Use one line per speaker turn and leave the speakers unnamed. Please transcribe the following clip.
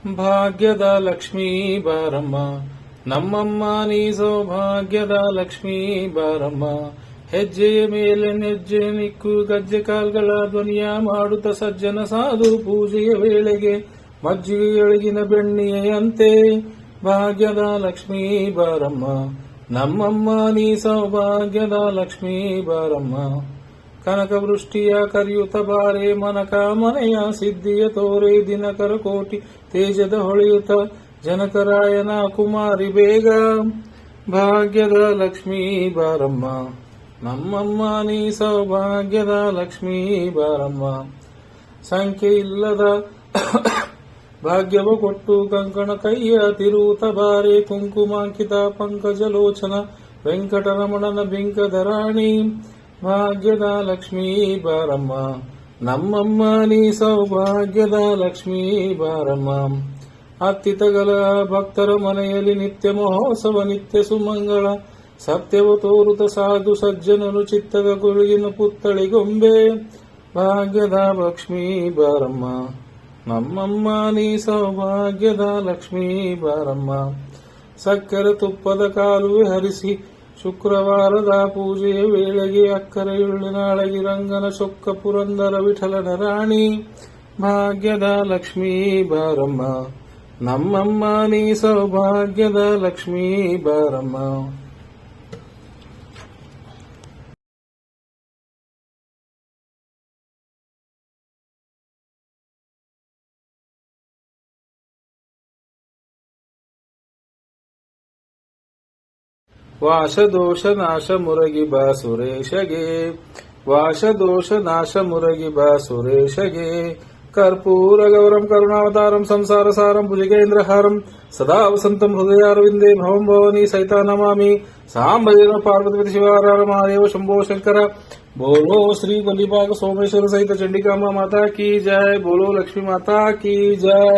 ಭಾಗ್ಯದ ಲಕ್ಷ್ಮೀ ಬಾರಮ್ಮ ನಮ್ಮಮ್ಮ ನೀ ಸೌಭಾಗ್ಯದ ಲಕ್ಷ್ಮೀ ಬಾರಮ್ಮ. ಹೆಜ್ಜೆಯ ಮೇಲೆ ನೆಜ್ಜೆ ನಿಕ್ಕು ಗಜ್ಜೆ ಕಾಲ್ಗಳ ಧ್ವನಿಯ ಮಾಡುತ್ತ ಸಜ್ಜನ ಸಾಧು ಪೂಜೆಯ ವೇಳೆಗೆ ಮಜ್ಜಿಗೆಯೊಳಗಿನ ಬೆಣ್ಣೆಯಂತೆ ಭಾಗ್ಯದ ಲಕ್ಷ್ಮೀ ಬಾರಮ್ಮ ನಮ್ಮಮ್ಮ ನೀ ಸೌಭಾಗ್ಯದ ಲಕ್ಷ್ಮೀ ಬಾರಮ್ಮ. ಕನಕ ವೃಷ್ಟಿಯ ಕರಿಯುತ್ತ ಬಾರೆ ಮನಕ ಮನೆಯ ಸಿದ್ಧಿಯ ತೋರೆ ದಿನಕರ ಕೋಟಿ ತೇಜದ ಹೊಳೆಯುತ್ತ ಜನಕರಾಯನ ಕುಮಾರಿ ಬೇಗ ಭಾಗ್ಯದ ಲಕ್ಷ್ಮೀ ಬಾರಮ್ಮ ನಮ್ಮಮ್ಮ ನೀ ಸೌಭಾಗ್ಯದ ಲಕ್ಷ್ಮೀ ಬಾರಮ್ಮ. ಸಂಖ್ಯೆ ಇಲ್ಲದ ಭಾಗ್ಯವ ಕೊಟ್ಟು ಕಂಕಣ ಕೈಯ ತಿರುವುತ ಬಾರೆ ಕುಂಕುಮಾಂಕಿತ ಪಂಕಜಲೋಚನ ವೆಂಕಟರಮಣನ ಬಿಂಕಧರಾಣಿ ಭಾಗ್ಯದ ಲಕ್ಷ್ಮೀ ಬಾರಮ್ಮ ನಮ್ಮಮ್ಮ ನೀ ಸೌಭಾಗ್ಯದ ಲಕ್ಷ್ಮೀ ಬಾರಮ್ಮ. ಅತ್ತಿತಗಲ ಭಕ್ತರ ಮನೆಯಲ್ಲಿ ನಿತ್ಯ ಮಹೋತ್ಸವ ನಿತ್ಯ ಸುಮಂಗಳ ಸತ್ಯವ ತೋರುತ ಸಾಧು ಸಜ್ಜನರು ಚಿತ್ತದ ಗುರುಗಿನ ಪುತ್ತಳಿಗೊಂಬೆ ಭಾಗ್ಯದ ಲಕ್ಷ್ಮೀ ಬಾರಮ್ಮ ನಮ್ಮಮ್ಮ ನೀ ಸೌಭಾಗ್ಯದ ಲಕ್ಷ್ಮೀ ಬಾರಮ್ಮ. ಸಕ್ಕರೆ ತುಪ್ಪದ ಕಾಲುವೆ ಹರಿಸಿ ಶುಕ್ರವಾರದ ಪೂಜೆಯ ವೇಳೆಗೆ ಅಕ್ಕರೆಯುಳ್ಳಿನಾಳಗಿ ರಂಗನ ಚೊಕ್ಕ ಪುರಂದರ ವಿಠಲನ ರಾಣಿ ಭಾಗ್ಯದ ಲಕ್ಷ್ಮೀ ಬಾರಮ್ಮ ನಮ್ಮಮ್ಮ ನೀ ಸೌಭಾಗ್ಯದ ಲಕ್ಷ್ಮೀ ಬಾರಮ್ಮ. ವಾಶದೋಷ ನಾಶ ಮುರಗಿ ಬಾ ಸುರೇಶಗೆ ವಾಶದೋಷ ನಾಶ ಮುರಗಿ ಬಾ ಸುರೇಶಗೆ. ಕರ್ಪೂರ ಗೌರಂ ಕರುಣಾವತಾರಂ ಸಂಸಾರ ಸಾರಂ ಭುಜಗೇಂದ್ರಹಾರಂ ಸದಾ ವಸಂತಂ ಹೃದಯಾರವಿಂದೇ ಭವಂ ಭವನಿ ಸಹಿತ ನಮಾಮಿ. ಸಾಂಬದೇವ ಪಾರ್ವತಿ ಶಿವಾರ ಮಹಾದೇವ ಶಂಭೋ ಶಂಕರ. ಬೋಲೋ ಶ್ರೀ ಬಲಿಭಾಗ ಸೋಮೇಶ್ವರ ಸಹಿತ ಚಂಡಿಕಾಂಬಾ ಮಾತಾ ಕಿ ಜಯ. ಬೋಲೋ ಲಕ್ಷ್ಮೀ ಮಾತಾ ಕಿ ಜಯ.